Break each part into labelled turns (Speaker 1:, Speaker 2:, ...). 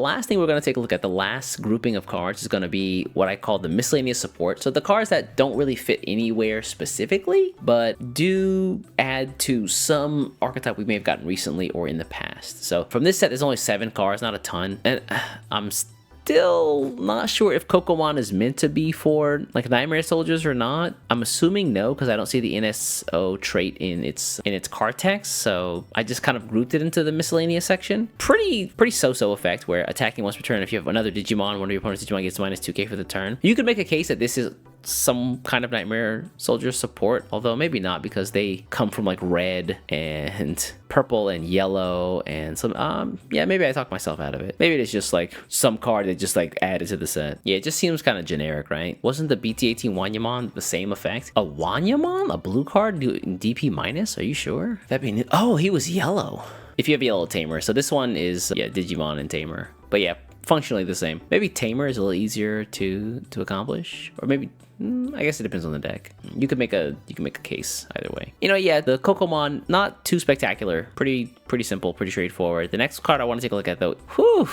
Speaker 1: last thing we're going to take a look at, the last grouping of cards, is going to be what I call the miscellaneous support. So the cards that don't really fit anywhere specifically, but do add to some archetype we may have gotten recently or in the past. So from this set, there's only 7 cards, not a ton. And I'm still not sure if Kokomon is meant to be for like Nightmare Soldiers or not. I'm assuming no, because I don't see the NSO trait in its card text. So I just kind of grouped it into the miscellaneous section. Pretty so-so effect where attacking once per turn. If you have another Digimon, one of your opponent's Digimon gets minus 2k for the turn. You could make a case that this is some kind of Nightmare Soldier support, although maybe not, because they come from like red and purple and yellow and some yeah, maybe I talked myself out of it. Maybe it's just like some card that just like added to the set. Yeah, it just seems kind of generic, right? Wasn't the BT18 Wanyamon the same effect? A Wanyamon, a blue card doing DP minus? Are you sure? That'd be new. Oh, he was yellow. If you have yellow Tamer. So this one is yeah, Digimon and Tamer. But yeah, functionally the same. Maybe Tamer is a little easier to accomplish, or maybe I guess it depends on the deck. You can make a case either way. You know, yeah, the Kokomon, not too spectacular. Pretty simple, pretty straightforward. The next card I want to take a look at though, whew,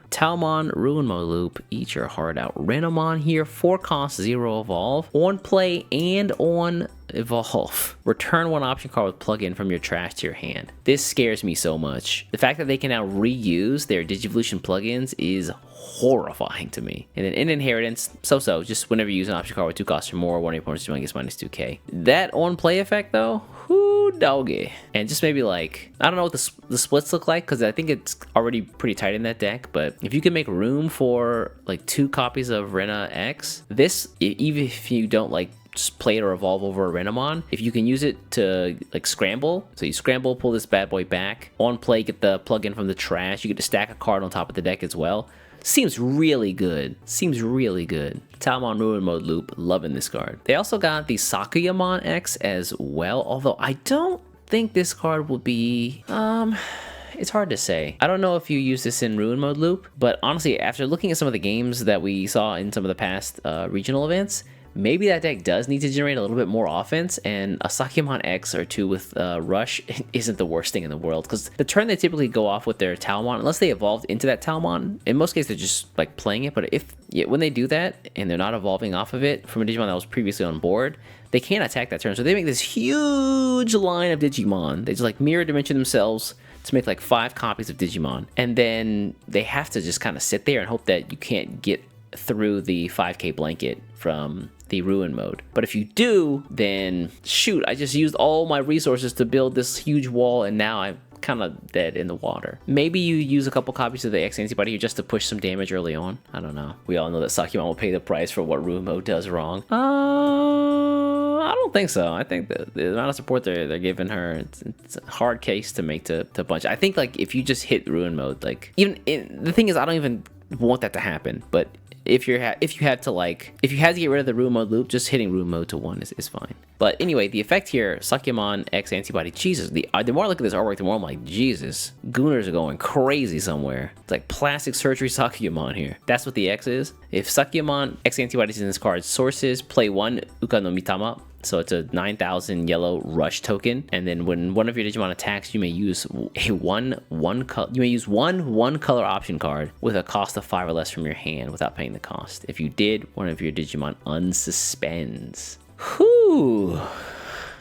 Speaker 1: Talmon, Ruin Mode Loop, eat your heart out. Renamon here, 4 cost, 0 evolve. On play and on evolve. Return 1 option card with plug-in from your trash to your hand. This scares me so much. The fact that they can now reuse their Digivolution plugins is horrifying to me. And then in Inheritance, so-so, just whenever you use an option card with 2 costs or more, one of your opponents gets minus 2k. That on play effect though, whoo doggy. And just maybe like, I don't know what the splits look like, because I think it's already pretty tight in that deck, but if you can make room for like 2 copies of Rena X, this, even if you don't like just play it or evolve over a Renamon, if you can use it to like scramble, so you scramble, pull this bad boy back, on play, get the plug-in from the trash, you get to stack a card on top of the deck as well. Seems really good. Seems really good. Talmon Ruin Mode Loop, loving this card. They also got the Sakuyamon X as well, although I don't think this card will be, it's hard to say. I don't know if you use this in Ruin Mode Loop, but honestly, after looking at some of the games that we saw in some of the past regional events, maybe that deck does need to generate a little bit more offense, and a Sakuyamon X or 2 with Rush isn't the worst thing in the world, because the turn they typically go off with their Talmon, unless they evolved into that Talmon, in most cases they're just like playing it, but when they do that and they're not evolving off of it from a Digimon that was previously on board, they can't attack that turn. So they make this huge line of Digimon. They just like mirror dimension themselves to make like 5 copies of Digimon, and then they have to just kind of sit there and hope that you can't get through the 5k blanket from the Ruin mode. But if you do, then shoot, I just used all my resources to build this huge wall, and now I'm kind of dead in the water. Maybe you use a couple copies of the X antibody here just to push some damage early on. I don't know. We all know that Sakuyamon will pay the price for what Ruin mode does wrong. I don't think so. I think the amount of support they're giving her, it's a hard case to make to punch. I think like if you just hit Ruin mode, like the thing is, I don't even want that to happen, but if you had to get rid of the Ruin mode loop, just hitting Ruin mode to 1 is fine. But anyway, the effect here, Sakuyamon X antibody, Jesus, the more I look at this artwork, the more I'm like, Jesus, Gooners are going crazy somewhere. It's like plastic surgery Sakuyamon here. That's what the X is. If Sakuyamon X antibody is in this card, sources, play 1 Uka no Mitama. So it's a 9,000 yellow rush token, and then when one of your Digimon attacks, you may use one color option card with a cost of 5 or less from your hand without paying the cost. If you did, one of your Digimon unsuspends. Whew.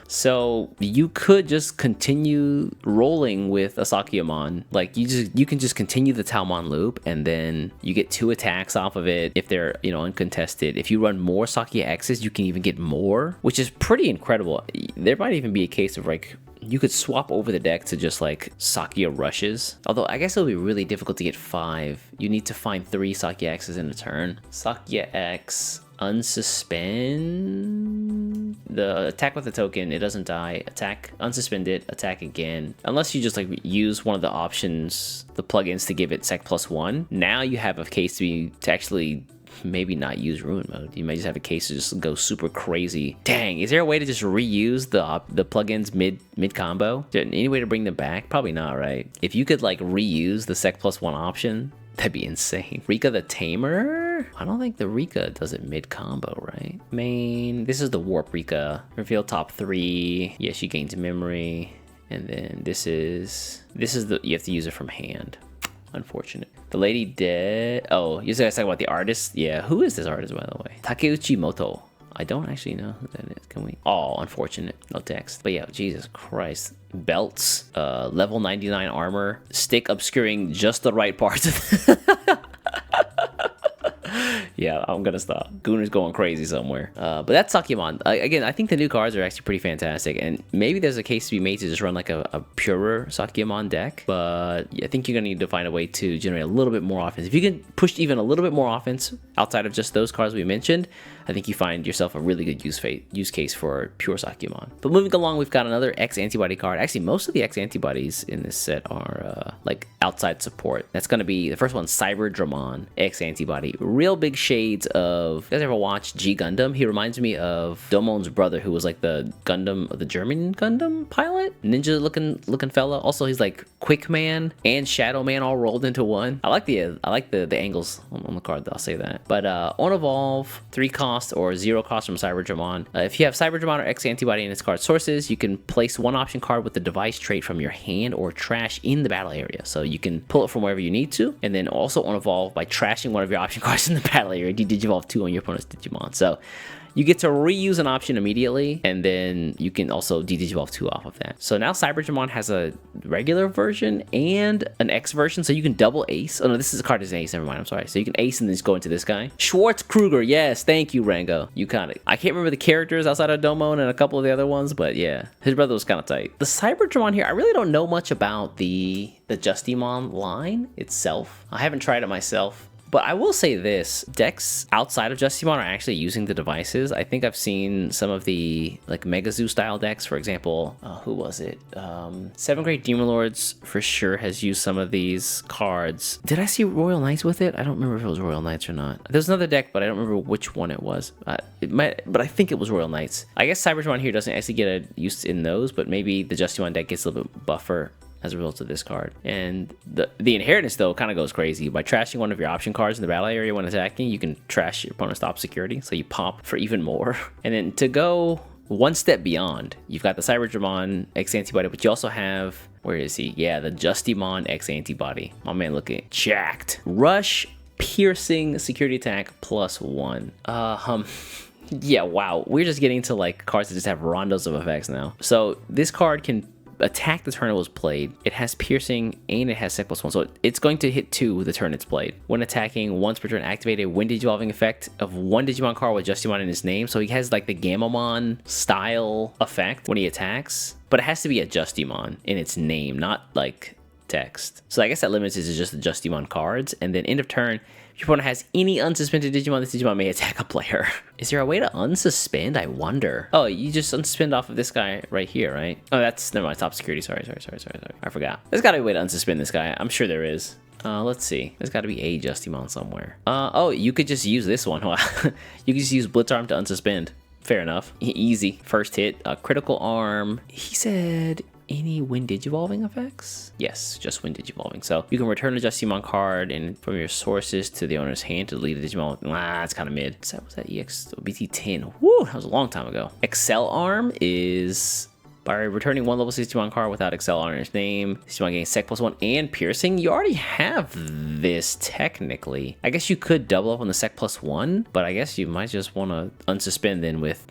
Speaker 1: So you could just continue rolling with a Sakuyamon. Like you can just continue the Talmon loop, and then you get 2 attacks off of it if they're uncontested. If you run more Sakuya X's, you can even get more, which is pretty incredible. There might even be a case of like you could swap over the deck to just like Sakuya rushes. Although I guess it'll be really difficult to get 5. You need to find 3 Sakuya X's in a turn. Sakuya X unsuspend the attack with the token, it doesn't die, attack, unsuspend it, attack again, unless you just like use one of the options, the plugins, to give it sec +1. Now you have a case to actually maybe not use Ruin mode. You may just have a case to just go super crazy. Dang, is there a way to just reuse the plugins mid combo? Any way to bring them back? Probably not, right? If you could like reuse the sec +1 option, that'd be insane. Rika the Tamer? I don't think the Rika does it mid-combo, right? Main, this is the Warp Rika. Reveal top 3. Yeah, she gains memory. And then this is the, you have to use it from hand. Unfortunate. The lady dead. Oh, you guys talking about the artist? Yeah, who is this artist, by the way? Takeuchi Moto. I don't actually know who that is. Can we? Oh, unfortunate. No text. But yeah, Jesus Christ. Belts, level 99 armor, stick obscuring just the right parts. Yeah, I'm gonna stop. Gooner's going crazy somewhere. But that's Sakuyamon. Again, I think the new cards are actually pretty fantastic, and maybe there's a case to be made to just run like a purer Sakuyamon deck, but I think you're gonna need to find a way to generate a little bit more offense. If you can push even a little bit more offense outside of just those cards we mentioned, I think you find yourself a really good use case for pure Sakuyamon. But moving along, we've got another X antibody card. Actually, most of the X antibodies in this set are like outside support. That's gonna be the first one, Cyberdramon X antibody. Real big shades of, you guys ever watched G Gundam? He reminds me of Domon's brother, who was like the Gundam, the German Gundam pilot, ninja looking fella. Also, he's like Quick Man and Shadow Man all rolled into one. I like the angles on the card, I'll say that. But on evolve, 3 cost or 0 cost from Cyberdramon. If you have Cyberdramon or X antibody in its card sources, you can place one option card with the device trait from your hand or trash in the battle area. So you can pull it from wherever you need to, and then also on evolve by trashing one of your option cards in the battle area. You digivolve 2 on your opponent's Digimon. So you get to reuse an option immediately, and then you can also digivolve 2 off of that. So now Cyberdramon has a regular version and an X version, so you can double ace. Oh no, this is a card as an ace, never mind, I'm sorry. So you can ace and then just go into this guy. Schwartz Kruger, yes, thank you, Rango. You kind of, I can't remember the characters outside of Domon and a couple of the other ones, but yeah, his brother was kind of tight. The Cyberdramon here, I really don't know much about the Justimon line itself. I haven't tried it myself. But I will say this, decks outside of Justimon are actually using the devices. I think I've seen some of the like Megazoo style decks, for example, who was it? 7th Grade Demon Lords for sure has used some of these cards. Did I see Royal Knights with it? I don't remember if it was Royal Knights or not. There's another deck, but I don't remember which one it was. It might, but I think it was Royal Knights. I guess Cyberdramon here doesn't actually get a use in those, but maybe the Justimon deck gets a little bit buffer as a result of this card. And the inheritance though kind of goes crazy. By trashing one of your option cards in the battle area when attacking, you can trash your opponent's top security, so you pop for even more. And then to go one step beyond, you've got the Cyberdramon X antibody, but you also have, where is he? Yeah, the Justimon X antibody. My man looking jacked. Rush, piercing, security attack +1. Yeah, wow. We're just getting to like cards that just have rondos of effects now. So this card can attack the turn it was played. It has piercing and it has sec +1, so it's going to hit 2 the turn it's played. When attacking, once per turn, activate a when digivolving effect of one Digimon card with Justimon in his name. So he has like the Gamamon style effect when he attacks, but it has to be a Justimon in its name, not like text. So I guess that limits it to just the Justimon cards. And then end of turn, if your opponent has any unsuspended Digimon, this Digimon may attack a player. Is there a way to unsuspend? I wonder. Oh, you just unsuspend off of this guy right here, right? Oh, that's, never mind, top security. Sorry. I forgot. There's gotta be a way to unsuspend this guy. I'm sure there is. Let's see. There's gotta be a Justimon somewhere. Oh, you could just use this one. You could just use Blitzarm to unsuspend. Fair enough. Easy. First hit. Critical arm. He said any when digivolving effects? Yes, just when digivolving. So you can return a Justimon card and from your sources to the owner's hand to delete a Digimon. It's kind of mid. So was that EX BT10? Woo, that was a long time ago. Excel arm is by returning one level 61 card without Excel on its name, Digimon getting sec +1 and piercing. You already have this technically. I guess you could double up on the sec +1, but I guess you might just want to unsuspend then with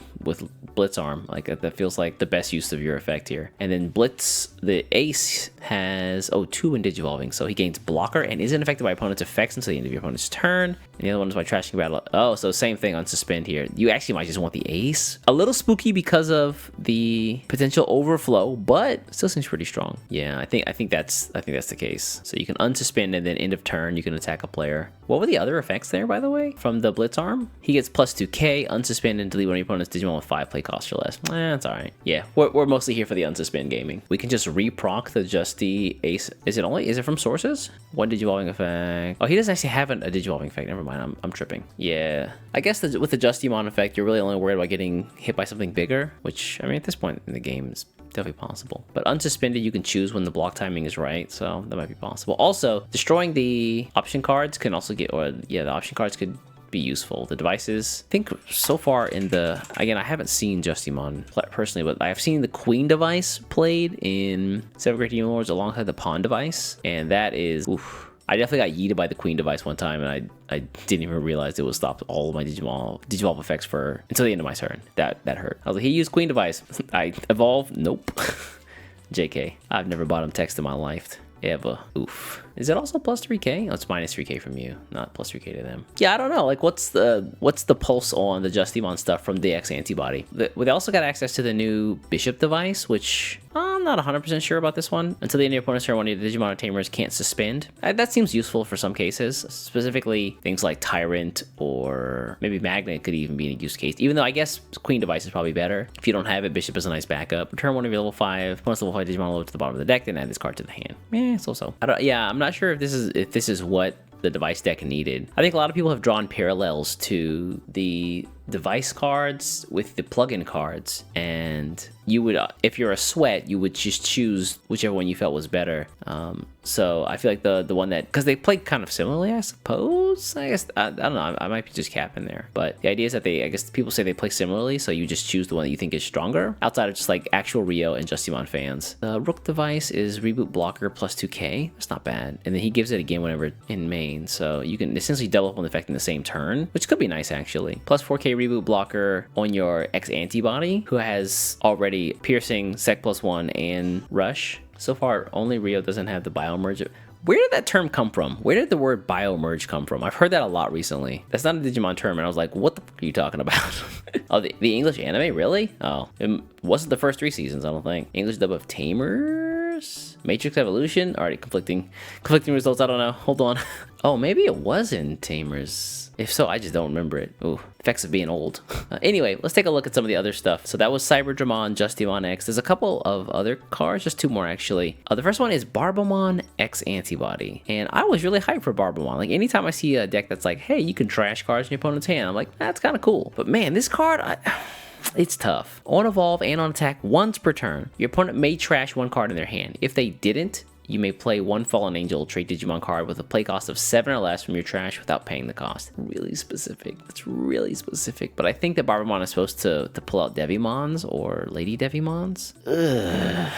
Speaker 1: Blitzarm. Like that feels like the best use of your effect here. And then Blitz, the ace, has 2 in digivolving, so he gains blocker and isn't affected by opponent's effects until the end of your opponent's turn. And the other one is by trashing battle. Oh, so same thing, unsuspend here. You actually might just want the ace. A little spooky because of the potential overflow, but still seems pretty strong. Yeah, I think that's the case. So you can unsuspend and then end of turn you can attack a player. What were the other effects there, by the way, from the Blitzarm? He gets +2k, unsuspend and delete one of your opponent's Digimon with 5 play cost or less. That's all right. Yeah, we're mostly here for the unsuspend gaming. We can just reproc the Justy ace. Is it from sources? One digivolving effect. Oh, he doesn't actually have a digivolving effect. Never mind, I'm tripping. Yeah, I guess with the Justimon effect, you're really only worried about getting hit by something bigger, which, I mean, at this point in the game is definitely possible. But unsuspended, you can choose when the block timing is right, so that might be possible. Also, destroying the option cards can also get, the option cards could be useful. The devices, I think so far in the, again, I haven't seen Justimon personally, but I've seen the Queen device played in 7th Grade Demon Lords alongside the Pawn device, and that is, oof. I definitely got yeeted by the Queen device one time, and I didn't even realize it would stop all of my Digivolve effects for until the end of my turn. That hurt. I was like, he used Queen device. I evolve. Nope. JK. I've never bottom text in my life. Ever. Oof. Is it also plus 3k? Oh, it's minus 3k from you, not plus 3k to them. Yeah, I don't know. Like, what's the pulse on the Justimon stuff from the X antibody? They also got access to the new Bishop device, which I'm not 100% sure about this one. Until the end of your opponent's turn, one of your Digimon or Tamers can't suspend. That seems useful for some cases, specifically things like Tyrant or maybe Magnet could even be in a use case. Even though I guess Queen device is probably better. If you don't have it, Bishop is a nice backup. Return one of your level 5, opponent's level 5 Digimon load to the bottom of the deck, then add this card to the hand. So. I'm not sure if this is what the device deck needed. I think a lot of people have drawn parallels to the device cards with the plugin cards, and you would, if you're a sweat, you would just choose whichever one you felt was better. So I feel like the one that, because they play kind of similarly, I suppose. I guess I don't know. I might be just capping there, but the idea is that I guess people say they play similarly, so you just choose the one that you think is stronger. Outside of just like actual Rio and Justimon fans, the Rook device is reboot blocker plus 2k. That's not bad, and then he gives it again whenever in main, so you can essentially double up on the effect in the same turn, which could be nice actually. Plus 4k reboot blocker on your X antibody, who has already piercing, sec plus 1, and rush. So far, only Rio doesn't have the biomerge. Where did that term come from? Where did the word biomerge come from? I've heard that a lot recently. That's not a Digimon term, and I was like, what the fuck are you talking about? Oh, the English anime? Really? Oh, it wasn't the first 3 seasons, I don't think. English dub of Tamers? Matrix Evolution? Alright, conflicting results, I don't know. Hold on. Oh, maybe it was in Tamers. If so, I just don't remember it. Ooh, effects of being old. Anyway, let's take a look at some of the other stuff. So that was Cyberdramon, Justimon X. There's a couple of other cards, just 2 more actually. The first one is Barbamon X Antibody. And I was really hyped for Barbamon. Like, anytime I see a deck that's like, hey, you can trash cards in your opponent's hand, I'm like, that's kind of cool. But man, this card, it's tough. On evolve and on attack once per turn, your opponent may trash 1 card in their hand. If they didn't, you may play 1 Fallen Angel trait Digimon card with a play cost of 7 or less from your trash without paying the cost. Really specific. It's really specific. But I think that Barbamon is supposed to pull out Devimons or Lady Devimons. Ugh.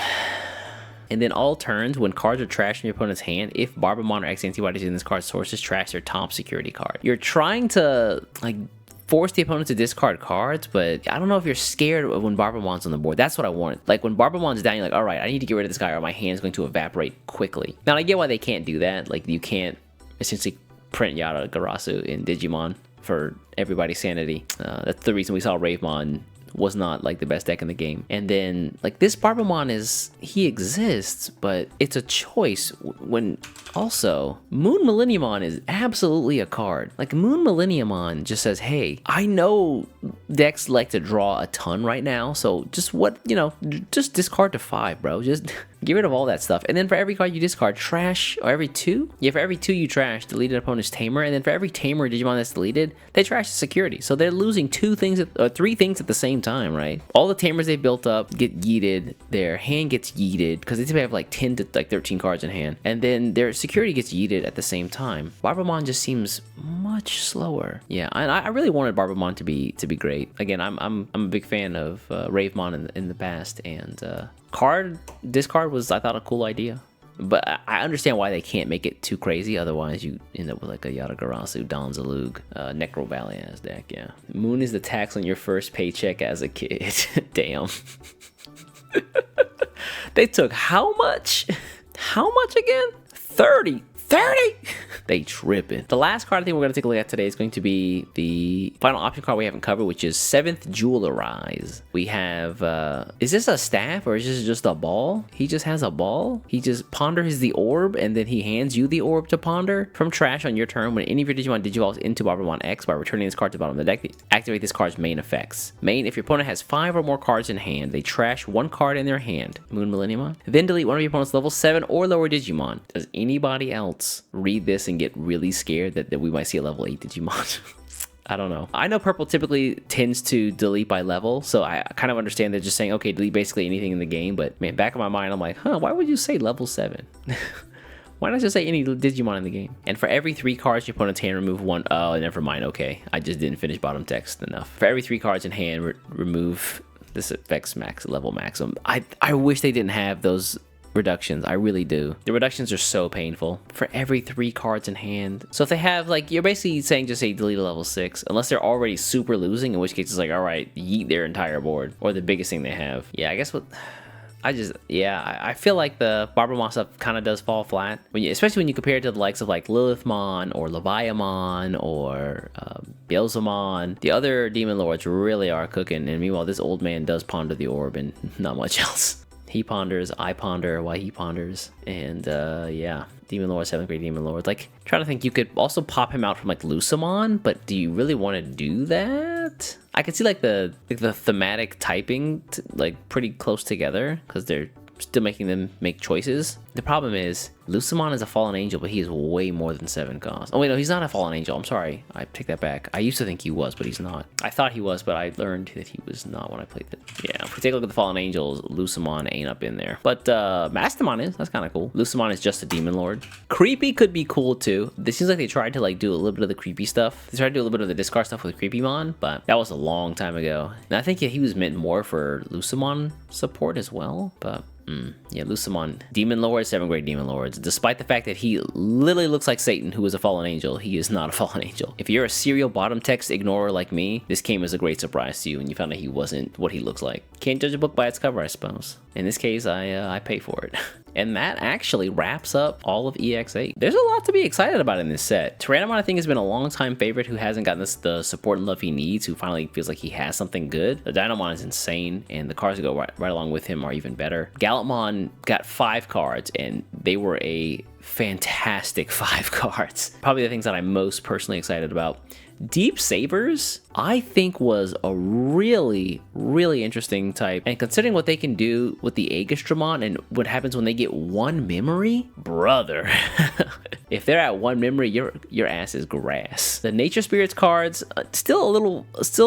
Speaker 1: And then all turns, when cards are trashed in your opponent's hand, if Barbamon or X antibodies in this card's sources trash their top security card. You're trying to, like, force the opponent to discard cards, but I don't know if you're scared of when Barbamon's on the board. That's what I want. Like, when Barbamon's down, you're like, all right, I need to get rid of this guy or my hand's going to evaporate quickly. Now, I get why they can't do that. Like, you can't essentially print Yara Garasu in Digimon for everybody's sanity. That's the reason we saw Ravemon was not like the best deck in the game. And then like this Barbamon he exists, but it's a choice when also Moon Millenniumon is absolutely a card. Like Moon Millenniumon just says, hey, I know decks like to draw a ton right now, so just just discard to 5, bro. Just get rid of all that stuff. And then for every card you discard, trash, or every 2? Yeah, for every 2 you trash, delete an opponent's Tamer, and then for every Tamer Digimon that's deleted, they trash the security. So they're losing 3 things at the same time, right? All the Tamers they built up get yeeted, their hand gets yeeted, because they typically have like 10 to like 13 cards in hand, and then their security gets yeeted at the same time. Barbamon just seems much slower. Yeah, and I really wanted Barbamon to be great. Again, I'm a big fan of Ravemon in the past, and card discard was, I thought, a cool idea. But I understand why they can't make it too crazy, otherwise you end up with like a Yatagarasu, Donzalug, Necro Valley ass deck, yeah. Moon is the tax on your first paycheck as a kid. Damn. They took how much? How much again? 30! They tripping. The last card I think we're going to take a look at today is going to be the final option card we haven't covered, which is 7th Jewelerize. We have, is this a staff or is this just a ball? He just has a ball. He just ponders the orb and then he hands you the orb to ponder. From trash on your turn, when any of your Digimon digivolves into Barbamon X by returning this card to the bottom of the deck, activate this card's main effects. Main, if your opponent has 5 or more cards in hand, they trash 1 card in their hand. Moon Millenniumon. Then delete one of your opponent's level 7 or lower Digimon. Does anybody else read this and get really scared that we might see a level 8 Digimon? I don't know. I know purple typically tends to delete by level, so I kind of understand they're just saying, okay, delete basically anything in the game, but man, back of my mind, I'm like, why would you say level 7? Why not just say any Digimon in the game? And for every 3 cards your opponent's hand, remove 1. Oh, never mind. Okay, I just didn't finish bottom text enough. For every 3 cards in hand, remove this effects max, level maximum. I wish they didn't have those reductions. I really do. The reductions are so painful for every 3 cards in hand. So if they have like, you're basically saying just say delete a level 6, unless they're already super losing, in which case it's like, all right, yeet their entire board, or the biggest thing they have. Yeah, I guess what. I feel like the Barbamon stuff kind of does fall flat, especially when you compare it to the likes of like Lilithmon or Leviamon or Beelzemon. The other Demon Lords really are cooking, and meanwhile this old man does ponder the orb and not much else. He ponders, I ponder, why he ponders, and yeah, Demon Lord, 7th grade Demon Lord. Like, trying to think, you could also pop him out from like Lucemon, but do you really want to do that? I could see like the thematic typing like pretty close together because they're still making them make choices. The problem is Lucemon is a fallen angel, but he is way more than 7 cost. Oh wait, no, he's not a fallen angel. I'm sorry, I take that back. I used to think he was, but he's not. I thought he was, but I learned that he was not when I played it. Yeah, if we take a look at the fallen angels, Lucemon ain't up in there, but Mastamon is. That's kind of cool. Lucemon is just a demon lord. Creepy could be cool too. This seems like they tried to like do a little bit of the creepy stuff. They tried to do a little bit of the discard stuff with Creepymon, but that was a long time ago. And I think he was meant more for Lucemon support as well, but yeah, Lucemon, Demon Lord, 7th grade Demon Lords. Despite the fact that he literally looks like Satan, who is a fallen angel, he is not a fallen angel. If you're a serial bottom text ignorer like me, this came as a great surprise to you and you found out he wasn't what he looks like. Can't judge a book by its cover, I suppose. In this case, I pay for it. And that actually wraps up all of EX8. There's a lot to be excited about in this set. Tyrannomon, I think, has been a long-time favorite who hasn't gotten the support and love he needs, who finally feels like he has something good. The Dynamon is insane, and the cards that go right along with him are even better. Gallantmon got 5 cards, and they were a fantastic 5 cards. Probably the things that I'm most personally excited about. Deep Sabers, I think, was a really, really interesting type. And considering what they can do with the Aegistramon and what happens when they get 1 memory, brother. If they're at 1 memory, your ass is grass. The Nature Spirits cards still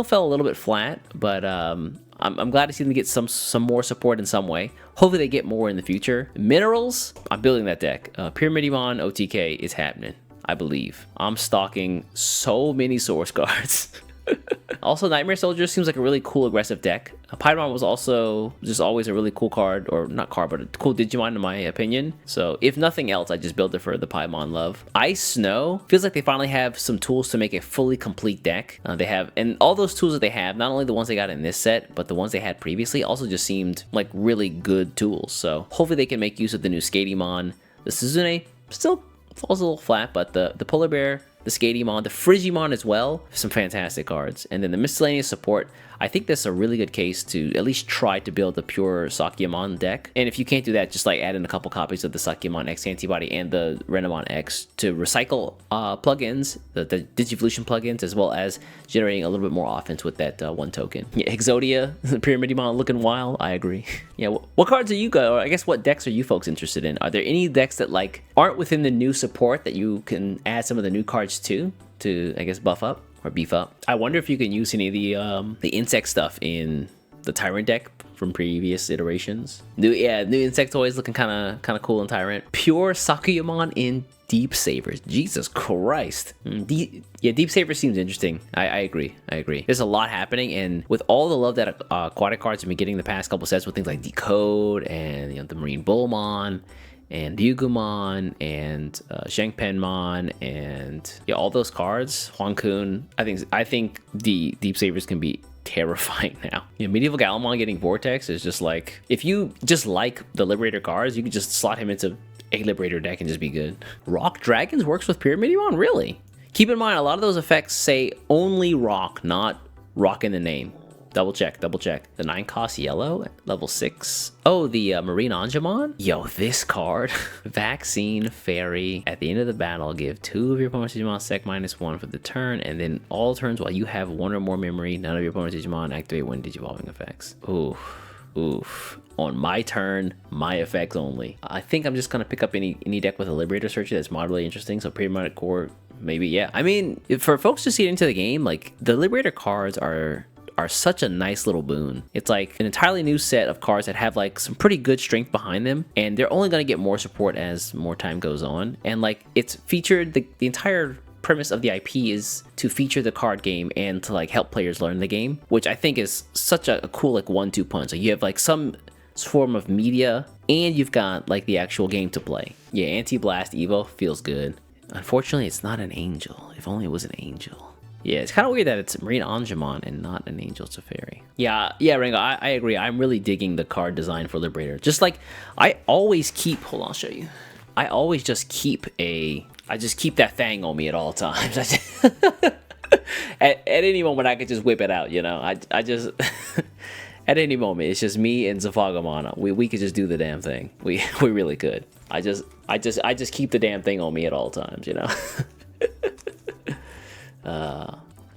Speaker 1: fell a little bit flat, but I'm glad to see them get some more support in some way. Hopefully they get more in the future. Minerals, I'm building that deck. Pyramidimon OTK is happening. I believe. I'm stocking so many source cards. Also, Nightmare Soldier seems like a really cool aggressive deck. Paimon was also just always a really cool card, or not card, but a cool Digimon in my opinion. So if nothing else, I just built it for the Paimon love. Ice Snow feels like they finally have some tools to make a fully complete deck. They have, and all those tools that they have, not only the ones they got in this set, but the ones they had previously also just seemed like really good tools. So hopefully they can make use of the new Skatymon. The Suzune still falls a little flat, but the Polar Bear, the Skatymon, the Frigimon as well, some fantastic cards. And then the miscellaneous support, I think that's a really good case to at least try to build a pure Sakuyamon deck. And if you can't do that, just like add in a couple copies of the Sakuyamon X antibody and the Renamon X to recycle plugins, the Digivolution plugins, as well as generating a little bit more offense with that 1 token. Yeah, Exodia, Pyramidimon looking wild, I agree. Yeah, what cards are you guys, or I guess what decks are you folks interested in? Are there any decks that like aren't within the new support that you can add some of the new cards to I guess buff up or beef up? I wonder if you can use any of the insect stuff in the Tyrant deck from previous iterations. New insect toys looking kind of cool in Tyrant. Pure Sakuyamon in Deep Sabers. Jesus Christ. Deep Sabers seems interesting. I agree. There's a lot happening, and with all the love that aquatic cards have been getting the past couple sets with things like Decode and the Marine Bullmon and Bugumon and Shengpenmon and all those cards, Huankun, I think the Deep Sabers can be terrifying now. Medieval Gallimon getting Vortex is just like, if you just like the Liberator cards, you can just slot him into a Liberator deck and just be good. Rock Dragons works with Pyramidimon? Really? Keep in mind, a lot of those effects say only rock, not rock in the name. Double check. The 9 cost yellow, level 6. Oh, the Marine Angemon? Yo, this card. Vaccine Fairy. At the end of the battle, give 2 of your opponent's Digimon sec -1 for the turn, and then all turns while you have 1 or more memory, none of your opponent's Digimon activate when Digivolving effects. Oof. On my turn, my effects only. I think I'm just gonna pick up any deck with a Liberator Searcher that's moderately interesting, so Periodic Core, maybe, yeah. I mean, for folks just getting into the game, like, the Liberator cards are such a nice little boon. It's like an entirely new set of cards that have like some pretty good strength behind them, and they're only going to get more support as more time goes on. And like, it's featured, the entire premise of the IP is to feature the card game and to like help players learn the game, which I think is such a cool like 1-2 punch. Like, you have like some form of media, and you've got like the actual game to play. Yeah, Anti-Blast Evo feels good. Unfortunately, it's not an angel. If only it was an angel. Yeah, it's kind of weird that it's Marine Angemon and not an angel. It's a fairy. Yeah, Ringo, I agree. I'm really digging the card design for Liberator. Just like, I always keep, hold on, I'll show you. I always just keep I just keep that thing on me at all times. At any moment, I could just whip it out, you know? I just, at any moment, it's just me and Sakuyamon. We could just do the damn thing. We really could. I just keep the damn thing on me at all times, you know?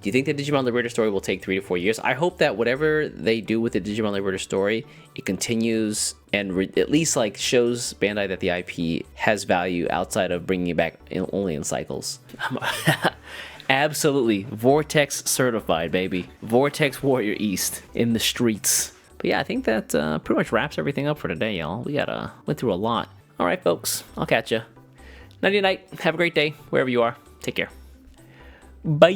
Speaker 1: Do you think the Digimon Liberator story will take 3 to 4 years? I hope that whatever they do with the Digimon Liberator story, it continues and at least like shows Bandai that the IP has value outside of bringing it back only in cycles. Absolutely. Vortex certified, baby. Vortex Warrior East in the streets. But yeah, I think that pretty much wraps everything up for today, y'all. We went through a lot. All right, folks. I'll catch ya. Nighty night. Have a great day wherever you are. Take care. Bye.